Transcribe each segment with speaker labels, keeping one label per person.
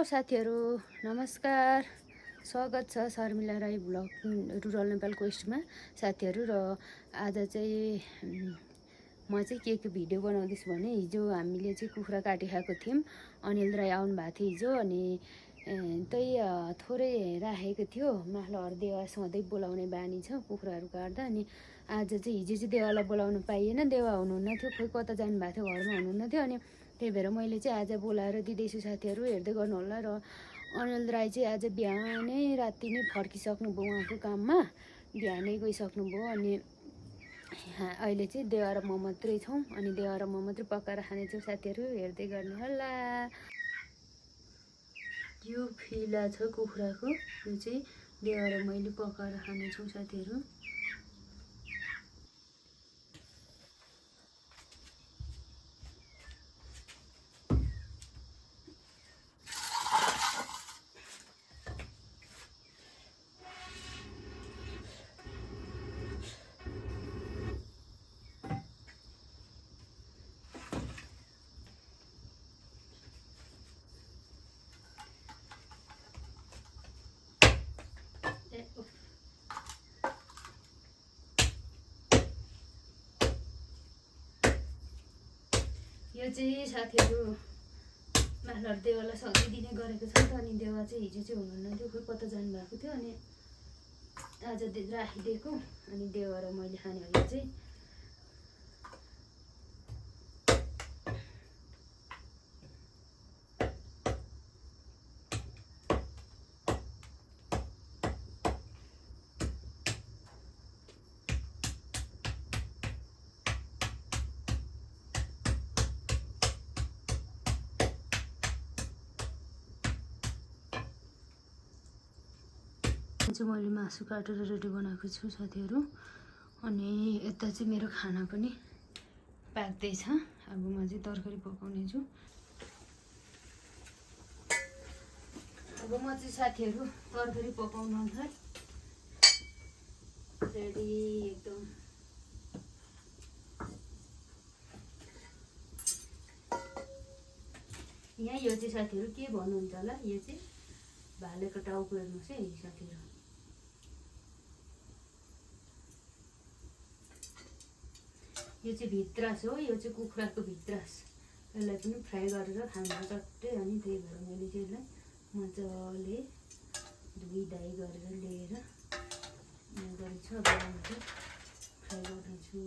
Speaker 1: साथीहरू नमस्कार, स्वागत छ शर्मिला राई ब्लग रुरल नेपाल क्वेस्टमा साथीहरू। र आज चाहिँ म चाहिँ के भिडियो बनाउँदैछु भने हिजो हामीले चाहिँ कुखुरा काटिखाएको थियौँ। अनिल राई आउनु भएको थियो हिजो, अनि त्यही थोरै राखेको थियो। माथिल्लो देवा सधैँ बोलाउने बानी छ कुखुराहरू काट्दा। अनि आज चाहिँ हिजो चाहिँ देवालाई बोलाउनु पाइएन, देवा हुनुहुन्न थियो, खोइ कता जानुभएको थियो, घरमा हुनुहुन्न थियो। अनि त्यही भएर मैले चाहिँ आज बोलाएर दिँदैछु साथीहरू, हेर्दै गर्नु होला। र अनिल राई चाहिँ आज बिहानै राति नै फर्किसक्नुभयो उहाँको काममा, बिहानै गइसक्नुभयो। अनि अहिले चाहिँ देवा र म मात्रै छौँ, अनि देवा र म मात्रै पकाएर खानेछौँ साथीहरू, हेर्दै गर्नु होला। यो फिला छ कुखुराको, यो चाहिँ देवा र मैले पकाएर खानेछौँ साथीहरू। यो चाहिँ साथीहरू माथिल्लो देवालाई सधैँ दिने गरेको छ त। अनि देवा चाहिँ हिजो चाहिँ हुनुहुन्न थियो, खोइ कता जानुभएको थियो। अनि आज राखिदिएको, अनि देवा र मैले खाने हो यो चाहिँ। चाहिँ मैले मासु काटेर रेडी बनाएको छु साथीहरू। अनि यता चाहिँ मेरो खाना पनि पाक्दैछ। अब म चाहिँ तरकारी पकाउने छु। अब म चाहिँ साथीहरू तरकारी पकाउनलाई रेडी एकदम। यहाँ यो चाहिँ साथीहरू के भन्नुहुन्छ होला, यो चाहिँ भालेको टाउको हेर्नुहोस् है साथीहरू। यो चाहिँ भित्रास हो, यो चाहिँ कुखुराको भित्रास। यसलाई पनि फ्राई गरेर खान्छ चट्टै। अनि त्यही भएर मैले चाहिँ यसलाई मजाले धुइधाइ गरेर लिएर गरेको छु। अब म चाहिँ फ्राई गर्नेछु।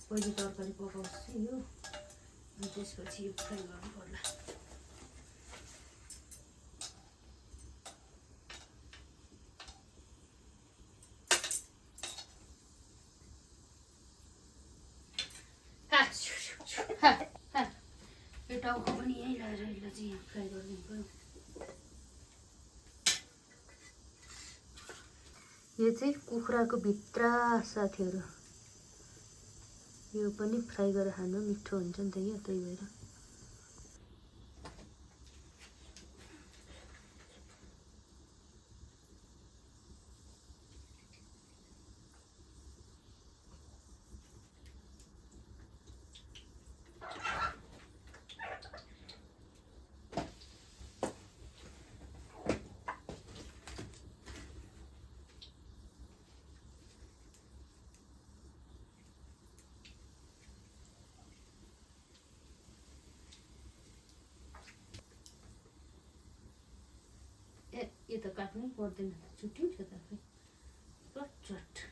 Speaker 1: पहिले तरकारी पकाउँछु यो, अनि त्यसपछि यो फ्राई गर्नु पर्ला। यो टाउको पनि यहीँ लगाएर यसलाई चाहिँ यहाँ फ्राई गरिदिनु पऱ्यो। यो चाहिँ कुखुराको भित्र साथीहरू, यो पनि फ्राई गरेर खानु मिठो हुन्छ नि त यो, त्यही भएर। यो त काट्नै पर्दैन, छुट्टिन्छ त आफै चट।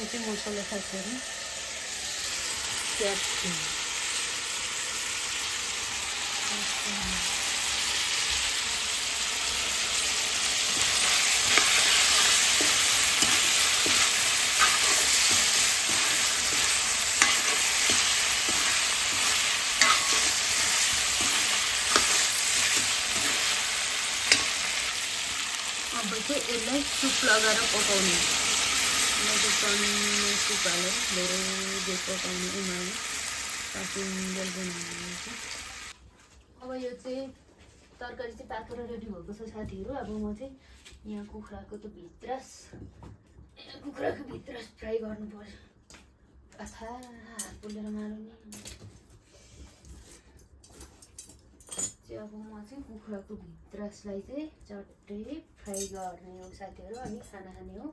Speaker 1: यो चाहिँ मसला साथीहरू क्याप्सिकम अब चाहिँ यसलाई सुप लगाएर पकाउने सुप हालेर धेरै देर पकाउने उमाल्ने पाकिन्जेल बनाउने। अब यो चाहिँ तरकारी चाहिँ पाकेर रेडी भएको छ साथीहरू। अब म चाहिँ यहाँ कुखुराको त भित्रस फ्राई गर्नु पर्यो। अथा हात पोलेर मार्नु नि चाहिँ। अब म चाहिँ कुखुराको भित्रसलाई चाहिँ चट्टै फ्राई गर्ने हो साथीहरू अनि खाना खाने हो।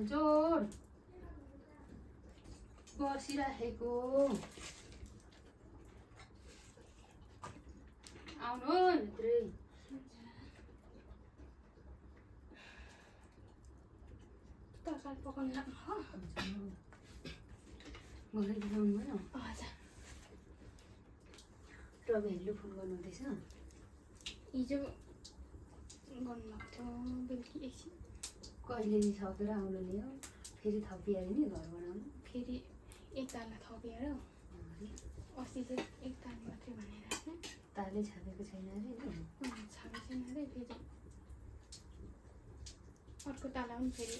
Speaker 1: हजुर बसिराखेको आउनु भित्रै
Speaker 2: तरकारी पकाउनु लाग्नु हो
Speaker 1: मलाई दिलाउनु भयो।
Speaker 2: हजुर
Speaker 1: रविहरूले फोन गर्नुहुँदैछ
Speaker 2: हिजो गर्नुभएको थियो बेलुकी एकछिन
Speaker 1: कहिले सकेर आउनु नि हो फेरि थपिहाल्यो नि घर बनाउनु
Speaker 2: फेरि एक तालमा थपेर अस्ति चाहिँ एक ताल मात्रै भनेर
Speaker 1: तालै छापेको छैन अरे
Speaker 2: छापे छैन अरे फेरि अर्को ताला पनि फेरि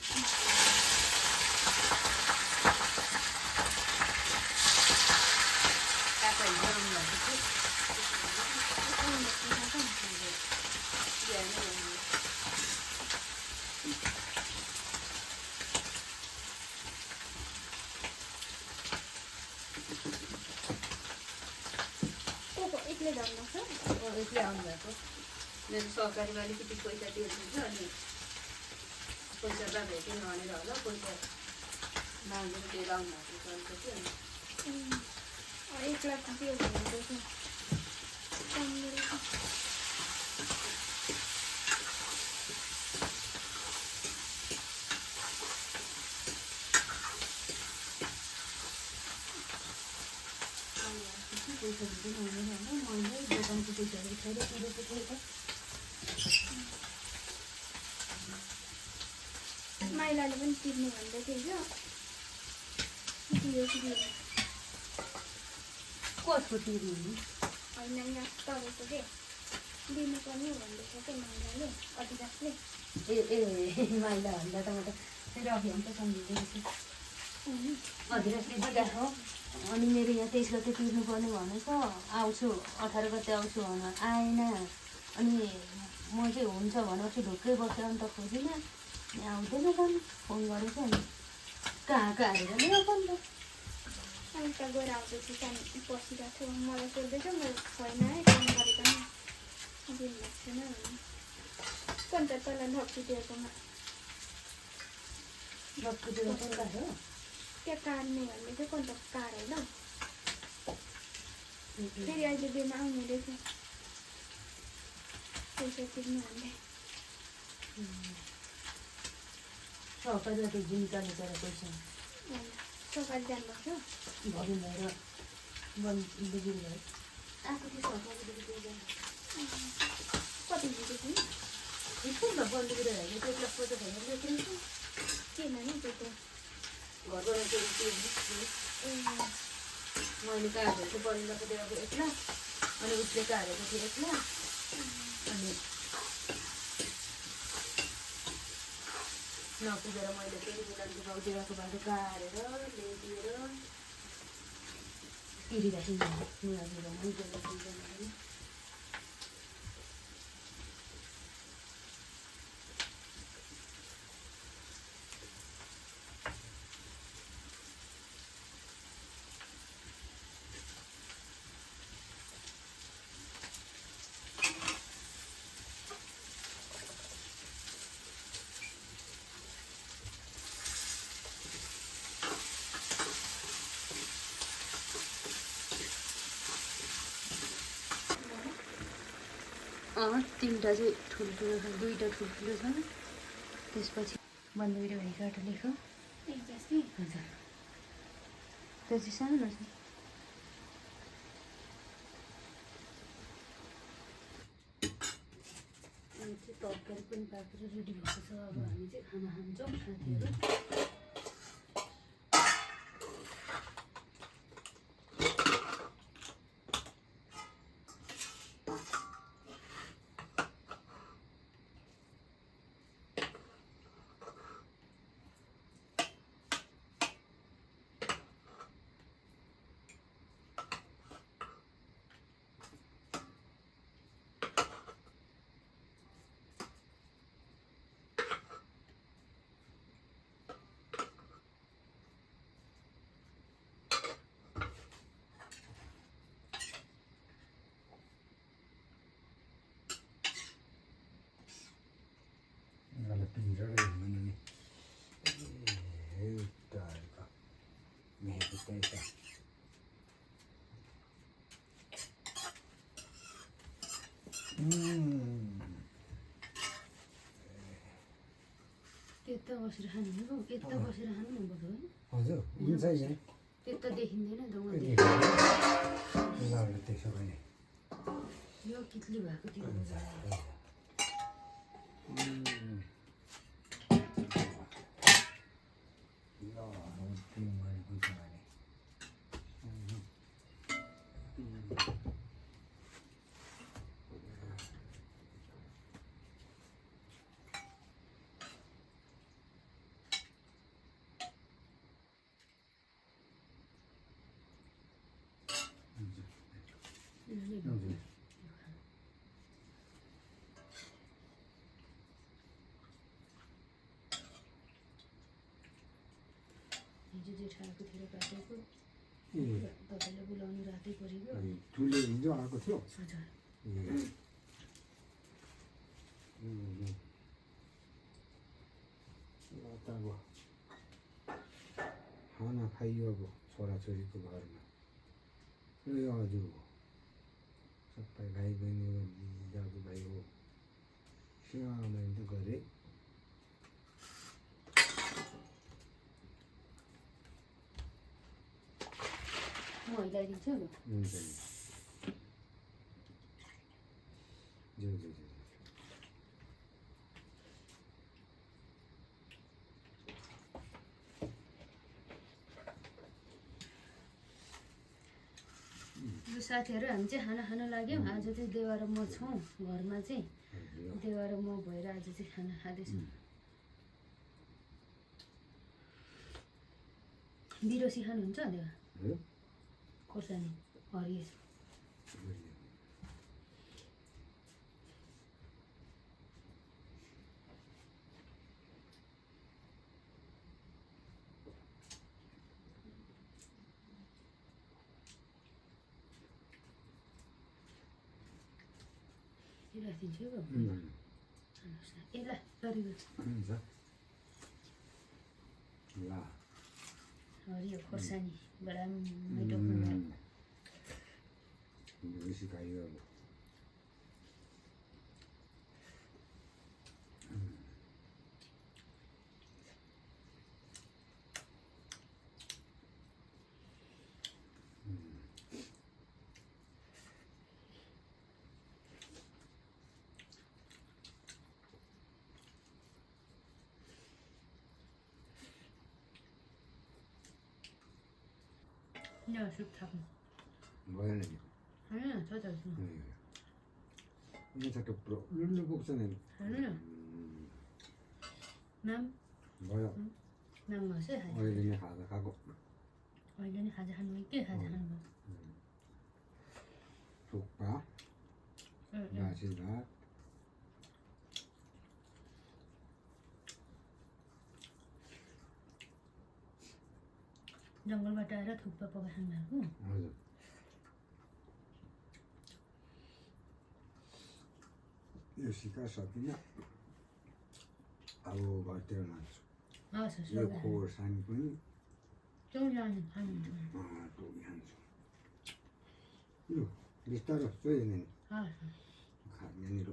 Speaker 2: एक्लै जानु छ
Speaker 1: एक्लै आउनुभएको मेरो सरकारीमा अलिकति पैसा तिर्नुहुन्छ अनि पैसा त भेट्यो भनेर होला पैसा मागेर लिएर आउनुभएको चल्छ कि
Speaker 2: एक लाख दियो भनेको चाहिँ
Speaker 1: पैसा दिँदैन भनेर होला मैले दोकानको पैसाहरू उठाएर तिरेको थिएँ त
Speaker 2: माइलाले पनि तिर्नु भन्दै थियो दियो कि दियो
Speaker 1: कसको तिर्नु
Speaker 2: होइन यहाँ तपाईँको के दिनुपर्ने भन्दैछ क्या माइलाले अधिराजले
Speaker 1: ए माइला भन्दा त म त फेरि अघि त सम्झिँदैछु अधिराजले दिइरहेको अनि मेरो यहाँ 23 गते तिर्नुपर्ने भनेको आउँछु 18 गते आउँछु भन आएन अनि म चाहिँ हुन्छ भनेपछि ढुक्कै बसेर नि त खोजिनँ आउँदैन पनि फोन गरेको अनि कहाँ हालेर नि पनि त
Speaker 2: अनि त गएर आउँदैछु त्यहाँदेखि बसिरहेको थियो मलाई सोध्दैछ म छैन है काम गरेको नि दिनु भएको छैन भने कोही त तल ढक्कीतिरकोमा
Speaker 1: ढक्कीतिर पनि गयो
Speaker 2: त्यहाँ काट्ने भन्ने चाहिँ कोही त कार होइन फेरि अहिले बिहान आउनु रहेछ पैसा तिर्नु भन्दै
Speaker 1: सरकारी त निकाल्नु पर्यो पैसा
Speaker 2: सरकारी जानुभएको थियो
Speaker 1: भगिन भएर बिजुली भयो आएको थियो सरकारीदेखि
Speaker 2: कति दिएको थियो
Speaker 1: स्कुल त बन्द गरेर होइन 1 लाख 50,000
Speaker 2: के नानी त्यो त
Speaker 1: घरबाट मैले काटेको थियो परिवारको दिएको 1 लाख अनि उसले काटेको थियो 1 लाख अनि नपुगेर मैले फेरि बुढाको गाउँतिरको बाटो काटेर ल्याइदिएर तिरिरहेको तिनवटा चाहिँ ठुल्ठुलो छ, दुईवटा ठुल्ठुलो छ। त्यसपछि बन्दबीर भाइ काटो लेख।
Speaker 2: एकजस्तै
Speaker 1: हजुर त्यो चाहिँ सानो छ। अनि चाहिँ तरकारी पनि पाकेर रेडी भएको छ। अब हामी चाहिँ खाना खान्छौँ साथीहरू।
Speaker 3: पिंजरा मैंने का मैं कैसा
Speaker 1: त्यता बसेर खानु हो, यता बसेर खानु भन्नुभएको है।
Speaker 3: हजुर हुन्छ यहाँ
Speaker 1: त्यता देखिँदैन त उहाँ
Speaker 3: ल त्यसो भने
Speaker 1: यो कित्ली भएकोतिर हुन्छ। हिजो जेठाकोतिर काटेको तपाईँले बोलाउनु रातै परेको।
Speaker 3: ठुलो हिजो आएको थियो
Speaker 1: हजुर
Speaker 3: त अब खाना खाइयो अब छोराछोरीको घरमा र यो हजुर हो सबै भाइ बहिनी हो दाजुभाइ हो सानो त गरेँ
Speaker 1: म हिलाइदिन्छु अब।
Speaker 3: हुन्छ ज्यू ज्यू ज्यू
Speaker 1: यो साथीहरू हामी चाहिँ खाना खान लाग्यौँ। आज चाहिँ देवा र म छौँ घरमा चाहिँ। देवा र म भएर आज चाहिँ खाना खाँदैछौँ। बिरोसी खानुहुन्छ देवा? खोर्सानी हरियो राखिदिन्छु अब। ए ल very good।
Speaker 3: हुन्छ ल
Speaker 1: हरियो खोर्सानी बडा मिठो खाना।
Speaker 3: बेसी खाइयो अब
Speaker 1: ल सुप थाप्नु
Speaker 3: भएन नि
Speaker 1: होइन छ त
Speaker 3: यहाँ छ टुप्रो लुल्लु पुग्छ नि
Speaker 1: होइन नाम
Speaker 3: भयो
Speaker 1: नाम होस् है।
Speaker 3: अहिले नै खाजा खाएको
Speaker 1: अहिले नै खाजा खानुभयो के खाजा खानुभयो?
Speaker 3: थुक्पा बासी भात
Speaker 1: जङ्गलबाट आएर थुक्पा पकाइखानु भएको।
Speaker 3: हजुर यो सिकार सकिन अब घरतिर लान्छु
Speaker 1: हस् हस्
Speaker 3: यो खोर्सानी पनि
Speaker 1: त्यो जानु खानुहुन्छ
Speaker 3: टोकी खान्छु लु बिस्तारो सोही नि
Speaker 1: हस्
Speaker 3: यहाँनिर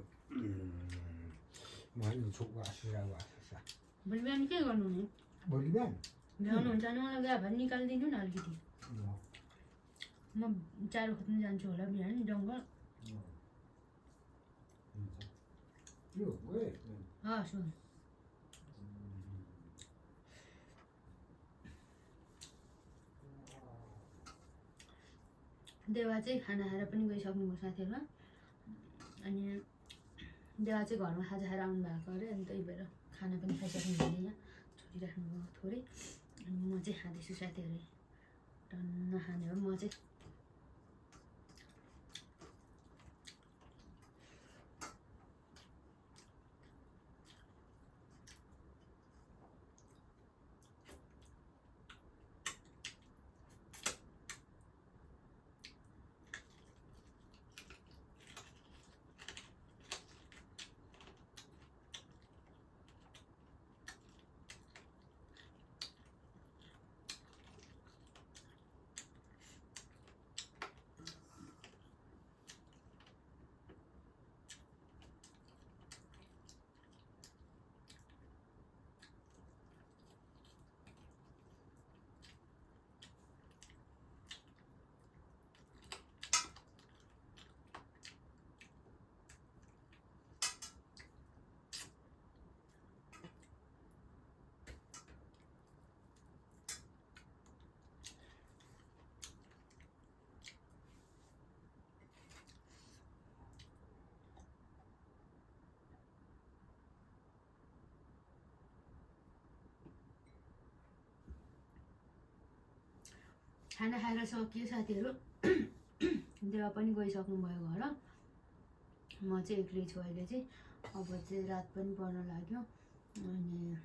Speaker 3: मैले छोकको आशिर्वाद आएको छ
Speaker 1: भोलि बिहान के गर्नु नि
Speaker 3: भोलि बिहान
Speaker 1: भ्याउनुहुन्छ भने मलाई गयो भने निकालिदिनु न अलिकति म चारो खोज्नु जान्छु होला बिहान जङ्गल
Speaker 3: यो गए
Speaker 1: हस् हुन्छ देवा चाहिँ खाना खाएर पनि गइसक्नुभयो साथीहरूमा अनि देवा चाहिँ घरमा खाजा खाएर आउनु भएको अरे अनि त्यही भएर खाना पनि खाइसक्नु हुँदैन यहाँ छोडिराख्नुभयो थोरै अनि म चाहिँ खाँदैछु साथीहरू टन्न खाने हो म चाहिँ खाना खाएर सकियो साथीहरू देवा पनि गइसक्नुभयो घर म चाहिँ एक्लै छु अहिले चाहिँ अब चाहिँ रात पनि पर्न लाग्यो अनि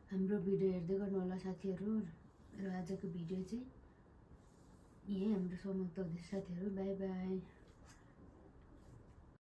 Speaker 1: हाम्रो भिडियो हेर्दै गर्नु होला साथीहरू र आजको भिडियो चाहिँ यही हाम्रो समाप्त हुँदैछ साथीहरू बाई बाई